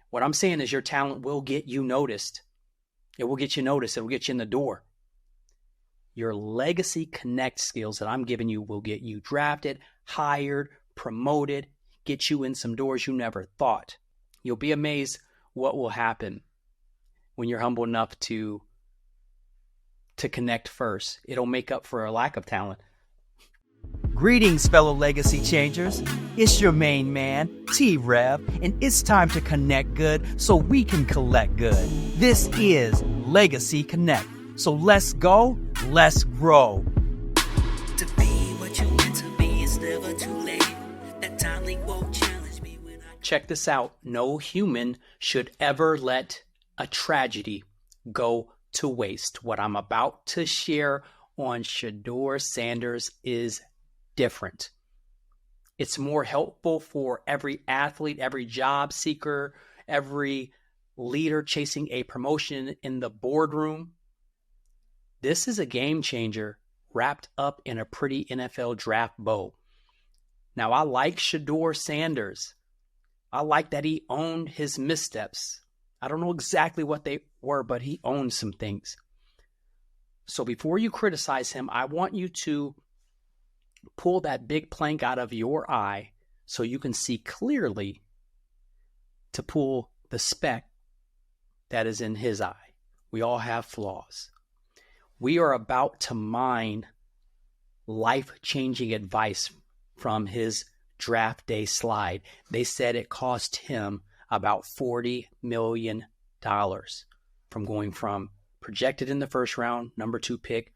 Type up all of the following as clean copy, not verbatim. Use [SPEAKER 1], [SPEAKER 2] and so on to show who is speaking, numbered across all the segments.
[SPEAKER 1] What I'm saying is your talent will get you noticed. It will get you noticed. It will get you in the door. Your legacy connect skills that I'm giving you will get you drafted, hired, promoted, get you in some doors you never thought. You'll be amazed what will happen when you're humble enough to connect first. It'll make up for a lack of talent.
[SPEAKER 2] Greetings, fellow legacy changers. It's your main man, T-Rev, and it's time to connect good so we can collect good. This is Legacy Connect. So let's go, let's grow.
[SPEAKER 3] To be what you meant to be, it's never too late. That time link won't challenge me when I...
[SPEAKER 1] Check this out. No human should ever let a tragedy go to waste. What I'm about to share on Shedeur Sanders is different. It's more helpful for every athlete, every job seeker, every leader chasing a promotion in the boardroom. This is a game changer wrapped up in a pretty NFL draft bow. Now, I like Shedeur Sanders. I like that he owned his missteps. I don't know exactly what they were, but he owned some things. So before you criticize him, I want you to pull that big plank out of your eye so you can see clearly to pull the speck that is in his eye. We all have flaws. We are about to mine life-changing advice from his draft day slide. They said it cost him about $40 million from going from projected in the first round, number 2 pick,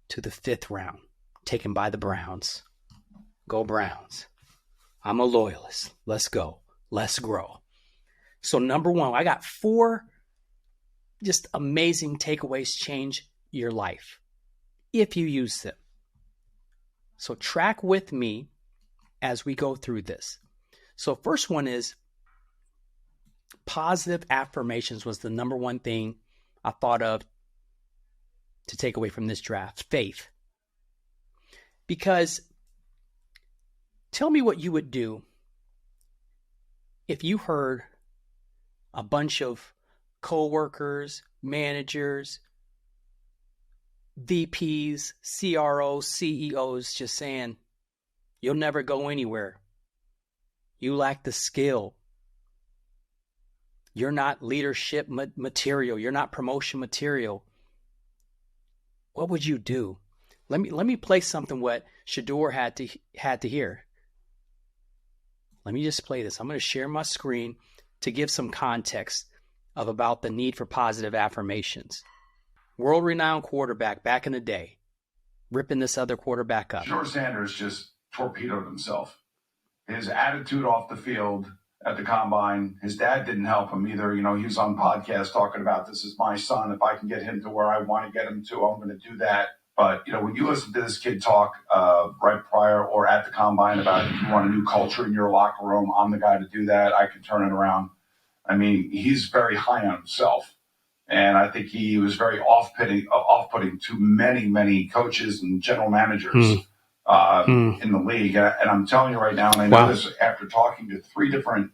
[SPEAKER 1] to the 5th round, taken by the Browns. Go Browns. I'm a loyalist. Let's go. Let's grow. So number 1, I got 4 just amazing takeaways change your life if you use them. So track with me as we go through this. So first one is positive affirmations was the number 1 thing I thought of to take away from this draft. Faith. Because tell me what you would do if you heard a bunch of coworkers, managers, VPs, CROs, CEOs just saying, you'll never go anywhere. You lack the skill. You're not leadership material. You're not promotion material. What would you do? Let me play something what Shedeur had to hear. Let me just play this. I'm going to share my screen to give some context of about the need for positive affirmations. World-renowned quarterback back in the day, ripping this other quarterback up.
[SPEAKER 4] Shedeur Sanders just torpedoed himself. His attitude off the field at the combine, his dad didn't help him either. You know, he was on podcasts talking about, this is my son. If I can get him to where I want to get him to, I'm going to do that. But, you know, when you listen to this kid talk right prior or at the combine about if you want a new culture in your locker room, I'm the guy to do that. I can turn it around. I mean, he's very high on himself. And I think he was very off-putting to many, many coaches and general managers in the league. And I'm telling you right now, and I know this after talking to 3 different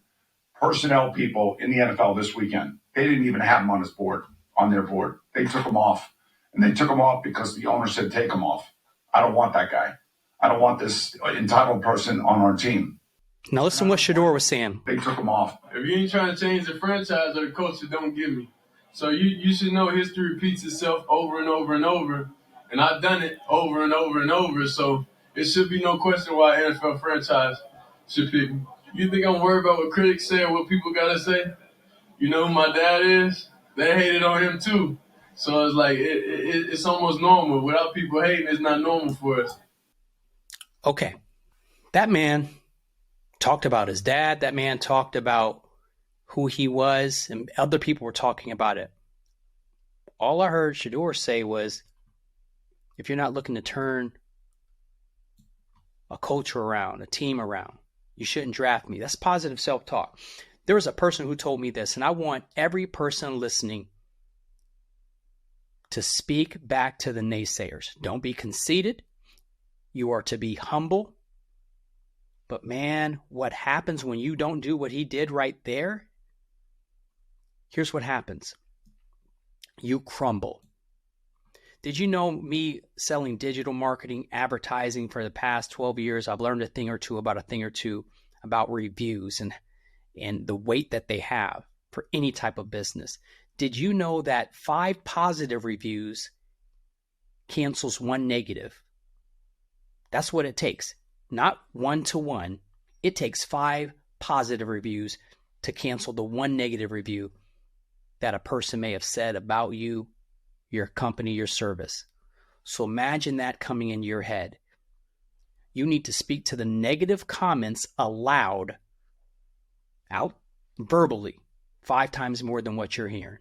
[SPEAKER 4] personnel people in the NFL this weekend, they didn't even have him on their board. They took him off. And they took him off because the owner said, take him off. I don't want that guy. I don't want this entitled person on our team.
[SPEAKER 1] Now listen to what Shedeur was saying.
[SPEAKER 4] They took him off.
[SPEAKER 5] If you ain't trying to change the franchise or the coach, don't give me. So you should know history repeats itself over and over and over. And I've done it over and over and over. So it should be no question why NFL franchise should pick me. You think I'm worried about what critics say or what people got to say? You know who my dad is? They hated on him too. So it's like it's almost normal. Without people hating, it's not normal for us.
[SPEAKER 1] Okay. That man talked about his dad. That man talked about who he was, and other people were talking about it. All I heard Shedeur say was, if you're not looking to turn a culture around, a team around, you shouldn't draft me. That's positive self-talk. There was a person who told me this, and I want every person listening to speak back to the naysayers. Don't be conceited. You are to be humble. But man, what happens when you don't do what he did right there? here's what happens. You crumble. Did you know me selling digital marketing, advertising for the past 12 years? I've learned a thing or two about reviews and the weight that they have for any type of business. Did you know that 5 positive reviews cancels 1 negative? That's what it takes. Not 1-to-1. It takes 5 positive reviews to cancel the 1 negative review that a person may have said about you, your company, your service. So imagine that coming in your head. You need to speak to the negative comments aloud, out verbally, 5 times more than what you're hearing.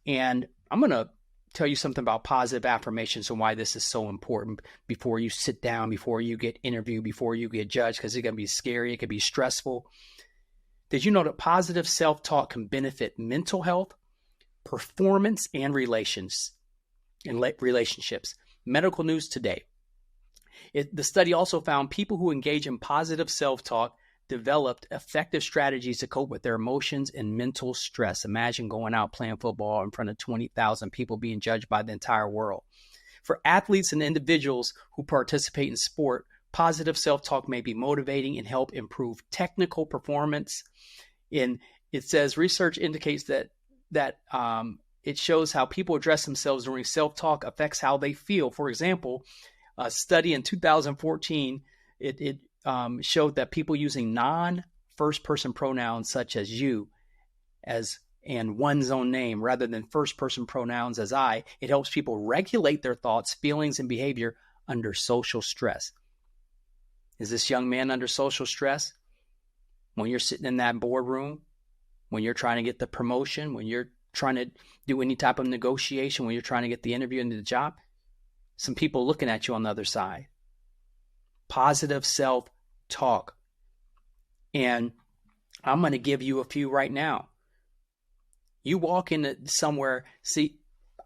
[SPEAKER 1] And I'm going to tell you something about positive affirmations and why this is so important before you sit down, before you get interviewed, before you get judged, because it's going to be scary. It can be stressful. Did you know that positive self-talk can benefit mental health, performance, and relationships? Medical news today. The study also found people who engage in positive self-talk developed effective strategies to cope with their emotions and mental stress. Imagine going out playing football in front of 20,000 people being judged by the entire world. For athletes and individuals who participate in sport, positive self-talk may be motivating and help improve technical performance. And it says research indicates that it shows how people address themselves during self-talk affects how they feel. For example, a study in 2014, it showed that people using non-first person pronouns such as you and one's own name rather than first person pronouns as I, it helps people regulate their thoughts, feelings, and behavior under social stress. Is this young man under social stress? When you're sitting in that boardroom, when you're trying to get the promotion, when you're trying to do any type of negotiation, when you're trying to get the interview into the job, some people looking at you on the other side. Positive self-talk. And I'm going to give you a few right now. You walk into somewhere, see,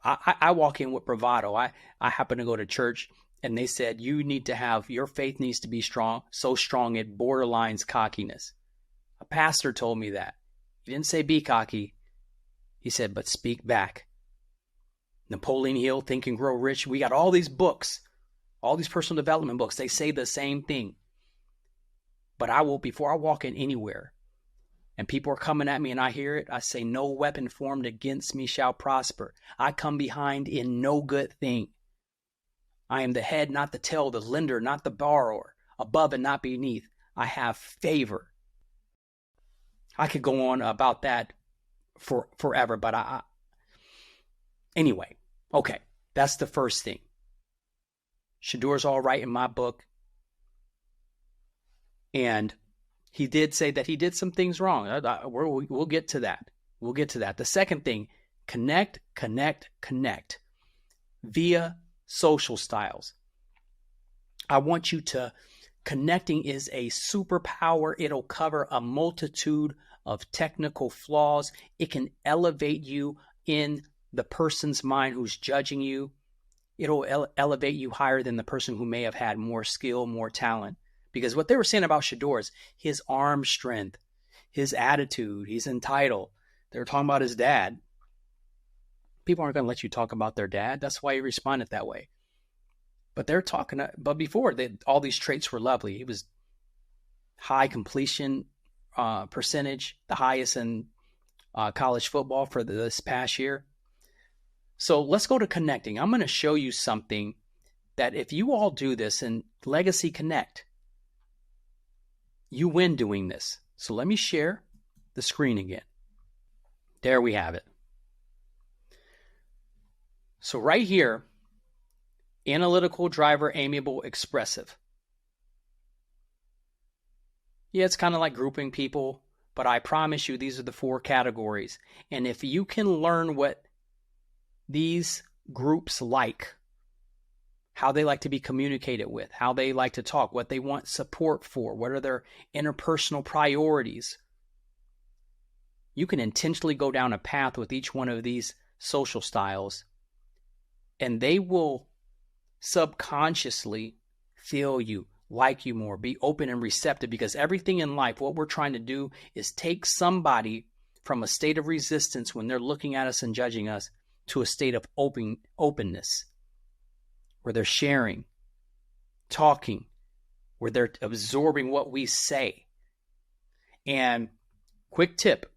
[SPEAKER 1] I walk in with bravado. I happen to go to church and they said, you need to have, your faith needs to be strong, so strong it borderlines cockiness. A pastor told me that. He didn't say be cocky. He said, but speak back. Napoleon Hill, Think and Grow Rich. We got all these books, all these personal development books. They say the same thing. But I will, before I walk in anywhere and people are coming at me and I hear it, I say, no weapon formed against me shall prosper. I come behind in no good thing. I am the head, not the tail, the lender, not the borrower, above and not beneath. I have favor. I could go on about that forever, but anyway, okay, that's the first thing. Shedeur's all right in my book. And he did say that he did some things wrong. We'll get to that. We'll get to that. The second thing, connect via social styles. I want you to, connecting is a superpower. It'll cover a multitude of technical flaws. It can elevate you in the person's mind who's judging you. It'll elevate you higher than the person who may have had more skill, more talent. Because what they were saying about Shedeur is his arm strength, his attitude, he's entitled. They were talking about his dad. People aren't going to let you talk about their dad. That's why he responded that way. But they're talking, but before, all these traits were lovely. He was high completion percentage, the highest in college football for this past year. So let's go to connecting. I'm going to show you something that if you all do this in Legacy Connect, you win doing this. So let me share the screen again. There we have it. So right here, analytical, driver, amiable, expressive. Yeah, it's kind of like grouping people, but I promise you these are the 4 categories. And if you can learn what these groups like, how they like to be communicated with, how they like to talk, what they want support for, what are their interpersonal priorities, you can intentionally go down a path with each one of these social styles, and they will subconsciously feel you, like you more, be open and receptive, because everything in life, what we're trying to do is take somebody from a state of resistance when they're looking at us and judging us to a state of openness, where they're sharing, talking, where they're absorbing what we say. And quick tip,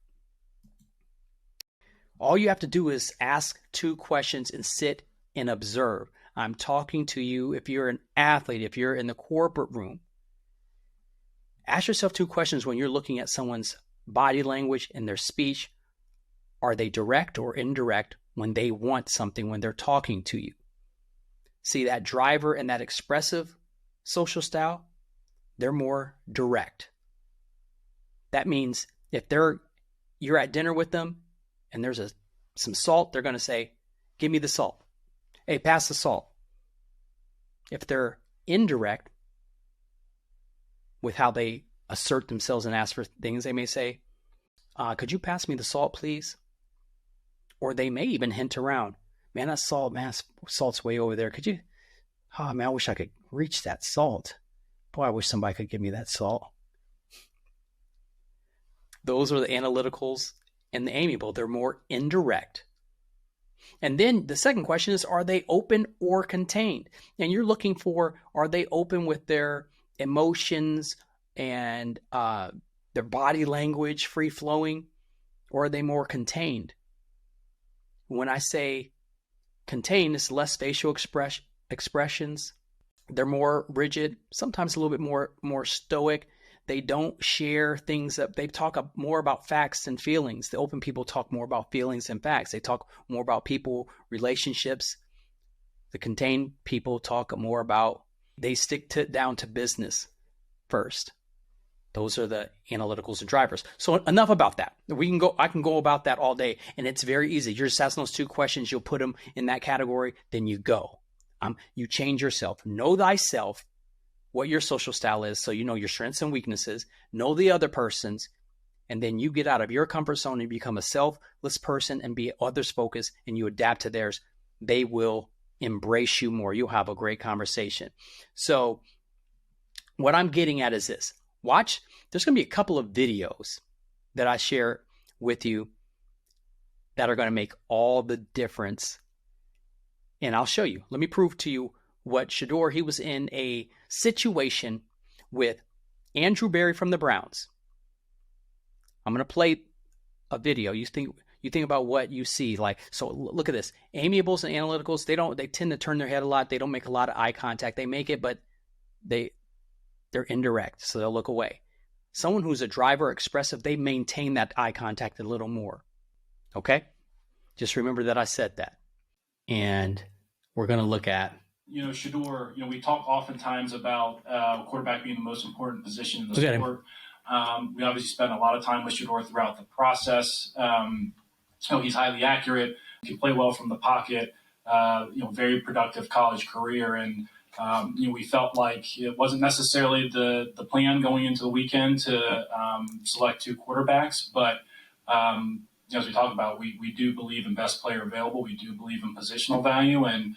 [SPEAKER 1] all you have to do is ask 2 questions and sit and observe. I'm talking to you. If you're an athlete, if you're in the corporate room, ask yourself 2 questions when you're looking at someone's body language and their speech. Are they direct or indirect when they want something, when they're talking to you? See, that driver and that expressive social style, they're more direct. That means if you're at dinner with them and there's some salt, they're going to say, give me the salt. Hey, pass the salt. If they're indirect with how they assert themselves and ask for things, they may say, could you pass me the salt, please? Or they may even hint around, man, that salt's way over there. Could you, oh man, I wish I could reach that salt. Boy, I wish somebody could give me that salt. Those are the analyticals and the amiable. They're more indirect. And then the second question is, are they open or contained? And you're looking for, are they open with their emotions and their body language free flowing, or are they more contained? When I say contained, it's less facial expressions. They're more rigid, sometimes a little bit more stoic. They don't share things that they talk more about facts and feelings. The open people talk more about feelings and facts. They talk more about people, relationships. The contained people talk more about, they stick down to business first. Those are the analyticals and drivers. So enough about that. I can go about that all day, and it's very easy. You're just asking those 2 questions. You'll put them in that category. Then you go. You change yourself. Know thyself, what your social style is, so you know your strengths and weaknesses. Know the other person's, and then you get out of your comfort zone and become a selfless person and be others focused, and you adapt to theirs. They will embrace you more. You'll have a great conversation. So what I'm getting at is this. Watch, there's going to be a couple of videos that I share with you that are going to make all the difference. And I'll show you. Let me prove to you what Shedeur, he was in a situation with Andrew Berry from the Browns. I'm going to play a video. You think about what you see. So look at this. Amiables and analyticals, they tend to turn their head a lot. They don't make a lot of eye contact. They make it, but they're indirect, so they'll look away. Someone who's a driver, expressive, they maintain that eye contact a little more. Okay? Just remember that I said that. And we're going to look at,
[SPEAKER 6] Shedeur, we talk oftentimes about quarterback being the most important position in the sport. We obviously spent a lot of time with Shedeur throughout the process. He's highly accurate. He can play well from the pocket. Very productive college career. And we felt like it wasn't necessarily the plan going into the weekend to select 2 quarterbacks, but as we talk about, we do believe in best player available. We do believe in positional value, and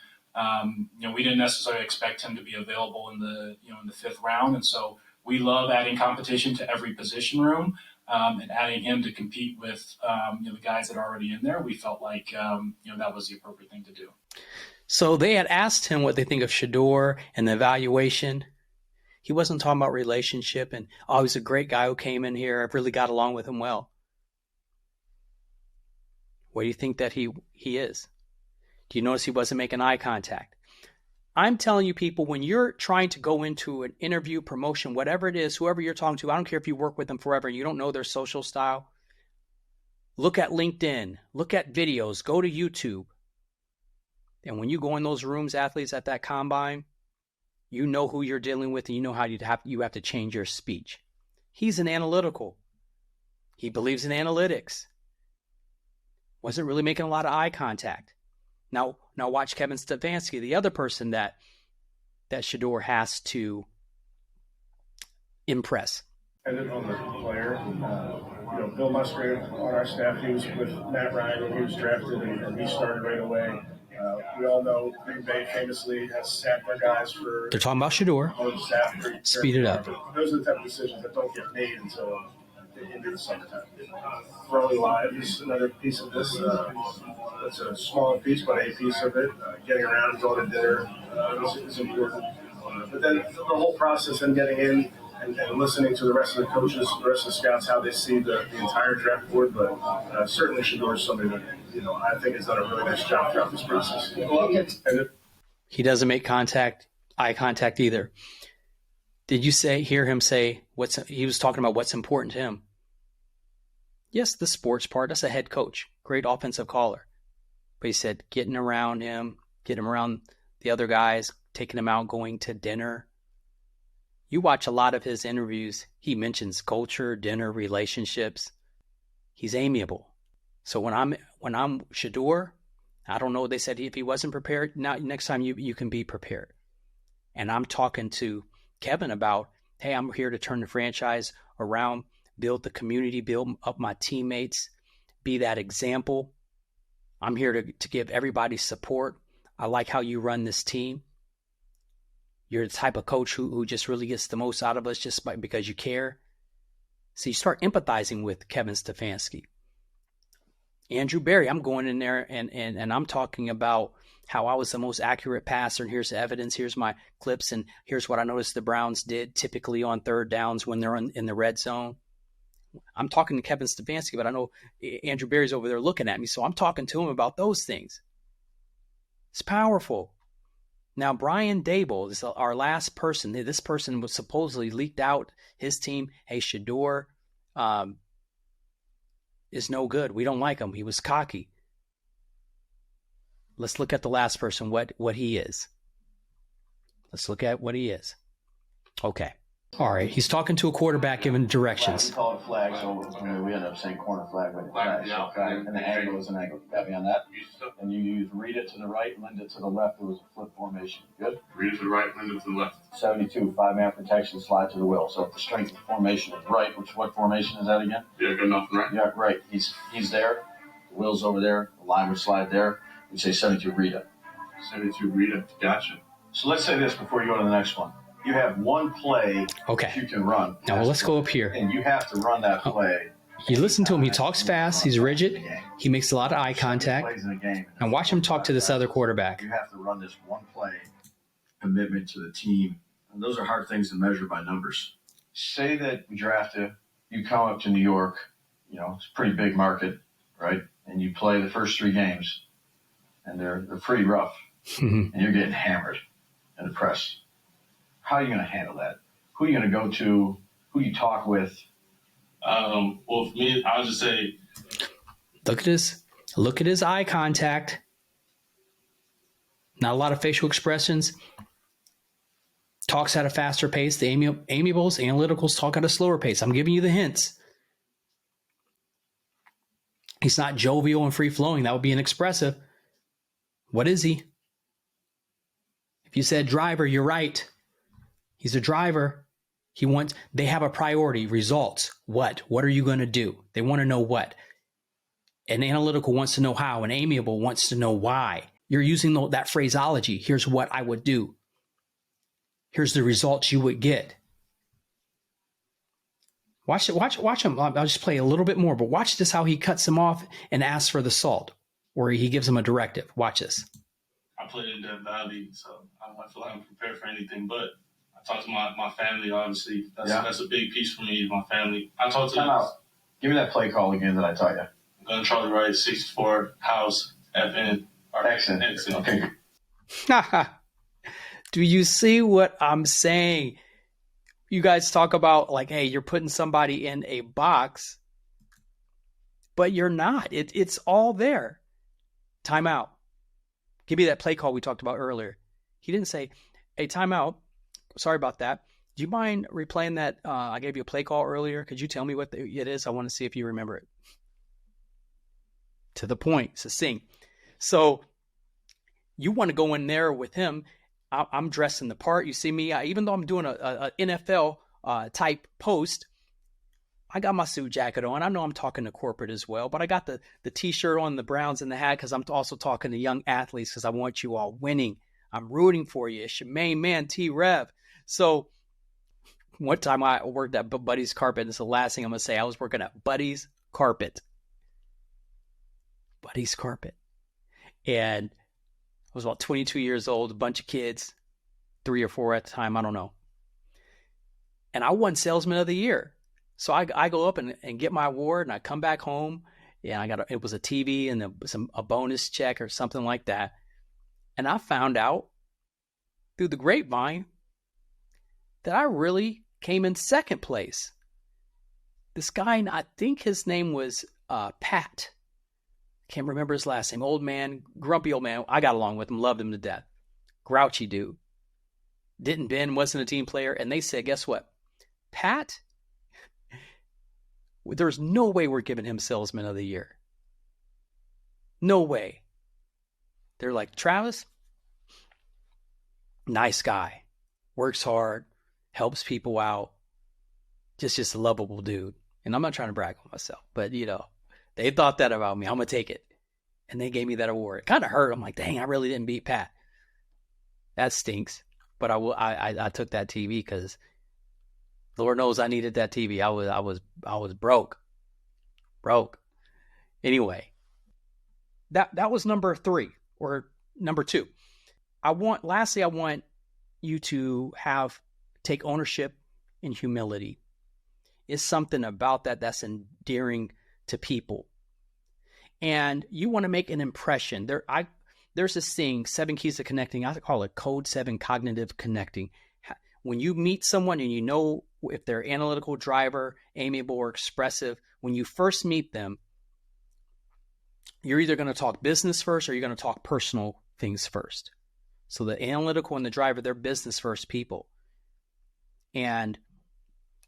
[SPEAKER 6] we didn't necessarily expect him to be available in the 5th round, and so we love adding competition to every position room and adding him to compete with the guys that are already in there. We felt like that was the appropriate thing to do.
[SPEAKER 1] So they had asked him what they think of Shedeur and the evaluation. He wasn't talking about relationship and, he's a great guy who came in here. I've really got along with him well. What do you think that he is? Do you notice he wasn't making eye contact? I'm telling you, people, when you're trying to go into an interview, promotion, whatever it is, whoever you're talking to, I don't care if you work with them forever and you don't know their social style. Look at LinkedIn. Look at videos. Go to YouTube. And when you go in those rooms, athletes at that combine, you know who you're dealing with and you know how you have to change your speech. He's an analytical. He believes in analytics. Wasn't really making a lot of eye contact. Now watch Kevin Stefanski, the other person that Shedeur has to impress.
[SPEAKER 7] Dependent on the player. Bill Musgrave on our staff, he was with Matt Ryan when he was drafted, and he started right away. We all know Green Bay famously has sat their guys for...
[SPEAKER 1] They're talking about Shedeur. Speed it up.
[SPEAKER 7] Those are the type of decisions that don't get made until into the summertime. Throwing live is another piece of this. It's a small piece, but a piece of it. Getting around, going to dinner is important. But then the whole process and getting in and listening to the rest of the coaches, the rest of the scouts, how they see the entire draft board. But certainly Shedeur is somebody that, I think has done a really nice job throughout this process.
[SPEAKER 1] He doesn't make eye contact either. Did you hear him say he was talking about what's important to him? Yes, the sports part, that's a head coach, great offensive caller. But he said getting around him, getting around the other guys, taking him out, going to dinner. You watch a lot of his interviews, he mentions culture, dinner, relationships. He's amiable. So when I'm Shedeur, I don't know, they said if he wasn't prepared, now next time you can be prepared. And I'm talking to Kevin about, hey, I'm here to turn the franchise around, build the community, build up my teammates, be that example. I'm here to give everybody support. I like how you run this team. You're the type of coach who just really gets the most out of us just because you care. So you start empathizing with Kevin Stefanski. Andrew Berry, I'm going in there and I'm talking about how I was the most accurate passer, and here's the evidence, here's my clips, and here's what I noticed the Browns did typically on third downs when they're in the red zone. I'm talking to Kevin Stefanski, but I know Andrew Berry's over there looking at me, so I'm talking to him about those things. It's powerful. Now, Brian Daboll is our last person. This person was supposedly leaked out his team. Hey, Shedeur is no good. We don't like him. He was cocky. Let's look at the last person, what he is. Let's look at what he is. Okay. All right. He's talking to a quarterback giving directions.
[SPEAKER 8] We call it flags, so we end up saying corner flag, but flags. And the angle is an angle. You got me on that? And you use read it to the right, lend it to the left. It was a flip formation. Good?
[SPEAKER 5] Read it to the right, lend it to the left.
[SPEAKER 8] 72, 5-man protection, slide to the will. So if the strength of formation is right, what formation is that again?
[SPEAKER 5] Yeah, good enough, right?
[SPEAKER 8] Yeah, right. He's there. The will's over there. The line would slide there. We say 72, read it.
[SPEAKER 5] 72, read it. Gotcha.
[SPEAKER 8] So let's say this before you go to the next one. You have one play that you can run.
[SPEAKER 1] Now, let's go up here.
[SPEAKER 8] And you have to run that play.
[SPEAKER 1] You listen to him. He talks fast. He's rigid. He makes a lot of eye contact. And watch him talk to this other quarterback.
[SPEAKER 8] You have to run this one play, commitment to the team. And those are hard things to measure by numbers. Say that we draft you come up to New York, it's a pretty big market, right? And you play the first 3 games, and they're pretty rough, and you're getting hammered in the press. How are you going to handle that? Who are you going to go to? Who you talk with?
[SPEAKER 5] Well, for me, I would just say,
[SPEAKER 1] look at his eye contact. Not a lot of facial expressions. Talks at a faster pace. The amiables, analyticals talk at a slower pace. I'm giving you the hints. He's not jovial and free-flowing. That would be an expressive. What is he? If you said driver, you're right. He's a driver. They have a priority, results. What are you going to do? They want to know what. An analytical wants to know how. An amiable wants to know why. You're using that phraseology. Here's what I would do. Here's the results you would get. Watch him. I'll just play a little bit more, but watch this, how he cuts him off and asks for the salt, or he gives him a directive. Watch this.
[SPEAKER 5] I played in Death Valley, so I feel like I'm prepared for anything, but I talk to my family, obviously. That's a big piece for me, my family. I talk to them.
[SPEAKER 8] Give me that play call again that I taught you.
[SPEAKER 5] I'm going to Charlie Wright, 64, house, FN.
[SPEAKER 8] Excellent. Okay.
[SPEAKER 1] Do you see what I'm saying? You guys talk about hey, you're putting somebody in a box, but you're not. It's all there. Timeout. Give me that play call we talked about earlier. He didn't say, hey, timeout. Sorry about that. Do you mind replaying that? I gave you a play call earlier. Could you tell me what it is? I want to see if you remember it. To the point, succinct. So you want to go in there with him. I'm dressing the part. You see me, even though I'm doing a NFL type post, I got my suit jacket on. I know I'm talking to corporate as well, but I got the T-shirt on, the Browns in the hat, because I'm also talking to young athletes because I want you all winning. I'm rooting for you. It's your main man, T-Rev. So one time I worked at Buddy's Carpet. It's the last thing I'm going to say. I was working at Buddy's Carpet. Buddy's Carpet. And I was about 22 years old, a bunch of kids, 3 or 4 at the time, I don't know. And I won Salesman of the Year. So I go up and get my award, and I come back home, and it was a TV and a bonus check or something like that. And I found out through the grapevine that I really came in second place. This guy, I think his name was Pat. Can't remember his last name. Old man, grumpy old man. I got along with him, loved him to death. Grouchy dude. Didn't bend, wasn't a team player. And they said, guess what? Pat, there's no way we're giving him Salesman of the Year. No way. They're like, Travis, nice guy. Works hard. Helps people out. Just a lovable dude. And I'm not trying to brag on myself, but they thought that about me. I'm going to take it. And they gave me that award. It kind of hurt. I'm like, dang, I really didn't beat Pat. That stinks. But I took that TV because Lord knows I needed that TV. I was broke. Anyway, that was number 3 or number 2. I want you to take ownership and humility. It's something about that's endearing to people. And you want to make an impression. There's this thing, 7 keys to connecting. I call it code 7 cognitive connecting. When you meet someone and you know if they're analytical, driver, amiable, or expressive, when you first meet them, you're either going to talk business first or you're going to talk personal things first. So the analytical and the driver, they're business first people. And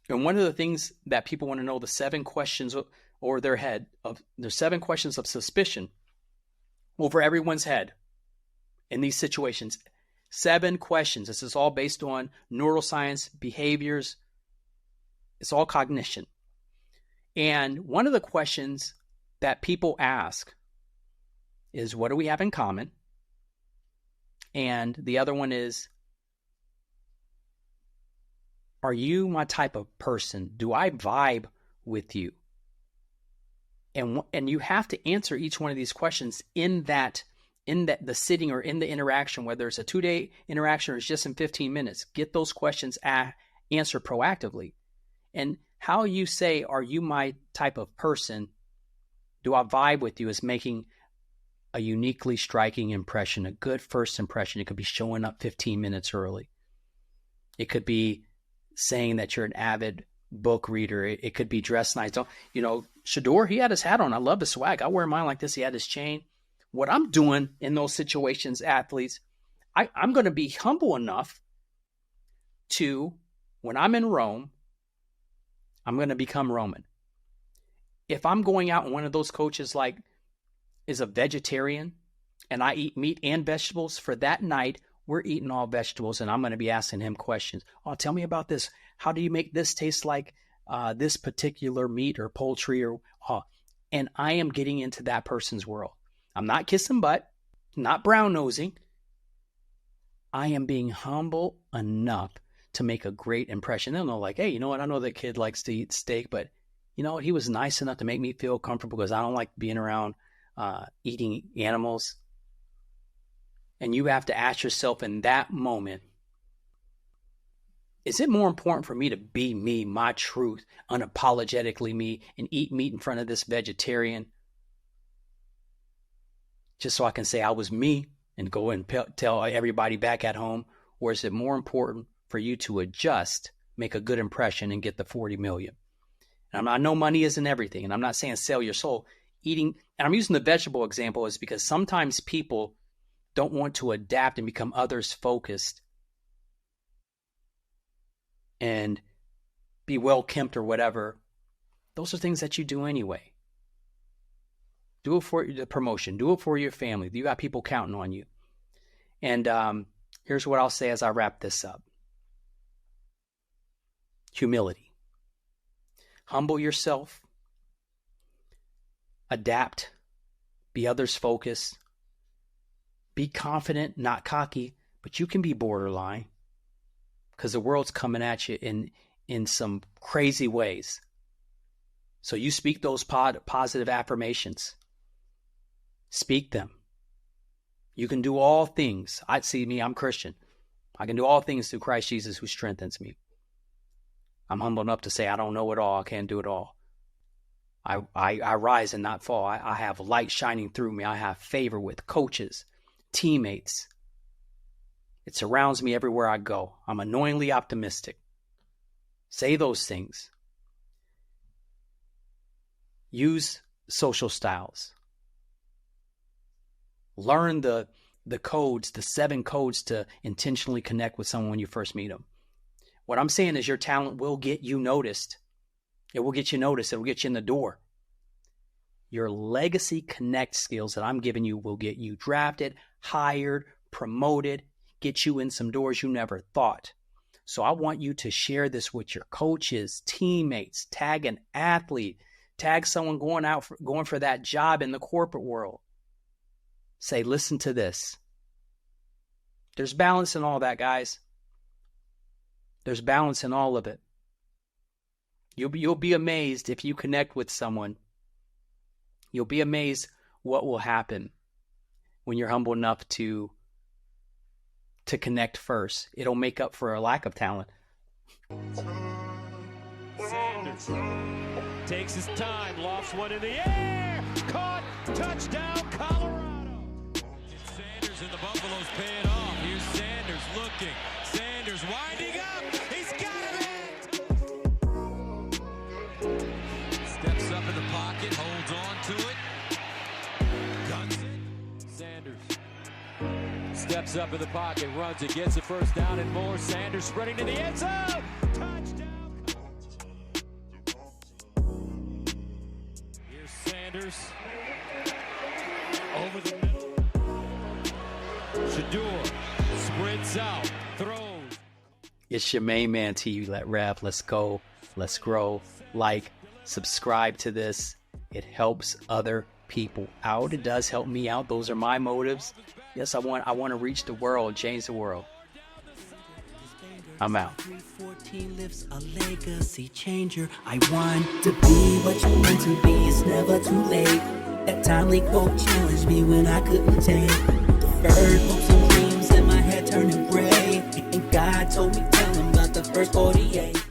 [SPEAKER 1] one of the things that people want to know, the 7 questions over their head, there's 7 questions of suspicion over everyone's head in these situations. 7 questions. This is all based on neuroscience, behaviors. It's all cognition. And one of the questions that people ask is, what do we have in common? And the other one is, are you my type of person? Do I vibe with you? And you have to answer each one of these questions in the sitting or in the interaction, whether it's a 2-day interaction or it's just in 15 minutes. Get those questions answered proactively. And how you say, are you my type of person? Do I vibe with you? Is making a uniquely striking impression, a good first impression. It could be showing up 15 minutes early. It could be saying that you're an avid book reader. It could be dressed nice. Shedeur, he had his hat on. I love the swag. I wear mine like this. He had his chain. What I'm doing in those situations, athletes, I'm going to be humble enough to, when I'm in Rome, I'm going to become Roman. If I'm going out and one of those coaches is a vegetarian and I eat meat and vegetables, for that night, we're eating all vegetables and I'm going to be asking him questions. Oh, tell me about this. How do you make this taste like this particular meat or poultry? And I am getting into that person's world. I'm not kissing butt, not brown nosing. I am being humble enough to make a great impression. They'll know, hey, you know what? I know that kid likes to eat steak, but you know what? He was nice enough to make me feel comfortable because I don't like being around eating animals. And you have to ask yourself in that moment, is it more important for me to be me, my truth, unapologetically me, and eat meat in front of this vegetarian just so I can say I was me and go and tell everybody back at home? Or is it more important for you to adjust, make a good impression, and get the 40 million? And I know money isn't everything, and I'm not saying sell your soul. Eating, and I'm using the vegetable example, is because sometimes people don't want to adapt and become others focused and be well kempt or whatever. Those are things that you do anyway. Do it for the promotion. Do it for your family. You got people counting on you. And here's what I'll say as I wrap this up. Humility. Humble yourself. Adapt. Be others focused. Be confident, not cocky, but you can be borderline because the world's coming at you in some crazy ways. So you speak those positive affirmations. Speak them. You can do all things. I'm Christian. I can do all things through Christ Jesus who strengthens me. I'm humble enough to say I don't know it all. I can't do it all. I rise and not fall. I have light shining through me. I have favor with coaches, teammates. It surrounds me everywhere I go. I'm annoyingly optimistic. Say those things. Use social styles. Learn the codes, the 7 codes to intentionally connect with someone when you first meet them. What I'm saying is your talent will get you noticed. It will get you noticed. It will get you in the door. Your legacy connect skills that I'm giving you will get you drafted, hired, promoted, get you in some doors you never thought. So I want you to share this with your coaches, teammates, tag an athlete, tag someone going for that job in the corporate world. Say, listen to this. There's balance in all that, guys. There's balance in all of it. You'll be amazed if you connect with someone. You'll be amazed what will happen when you're humble enough to connect first. It'll make up for a lack of talent.
[SPEAKER 9] Sanders takes his time, lofts one in the air, caught, touchdown, Colorado. It's Sanders and the Buffaloes paying off. Here's Sanders looking. Sanders winding up. He's got it. Steps up in the pocket, holds on to it. Guns it. Sanders steps up in the pocket, runs it, gets the first down and more. Sanders spreading to the end zone. Touchdown. Here's Sanders over the middle. Shedeur sprints out, throws.
[SPEAKER 1] It's your main man, T-Rev. Let's go. Let's grow. Like, subscribe to this. It helps other people out. It does help me out. Those are my motives. Yes, I want to reach the world, change the world. I'm out.
[SPEAKER 3] 314 lives a legacy changer. I want to be what you meant to be. It's never too late. That timely quote challenged me when I couldn't take. Deferred hopes and dreams in my head turning gray. And God told me tell him about the first 48.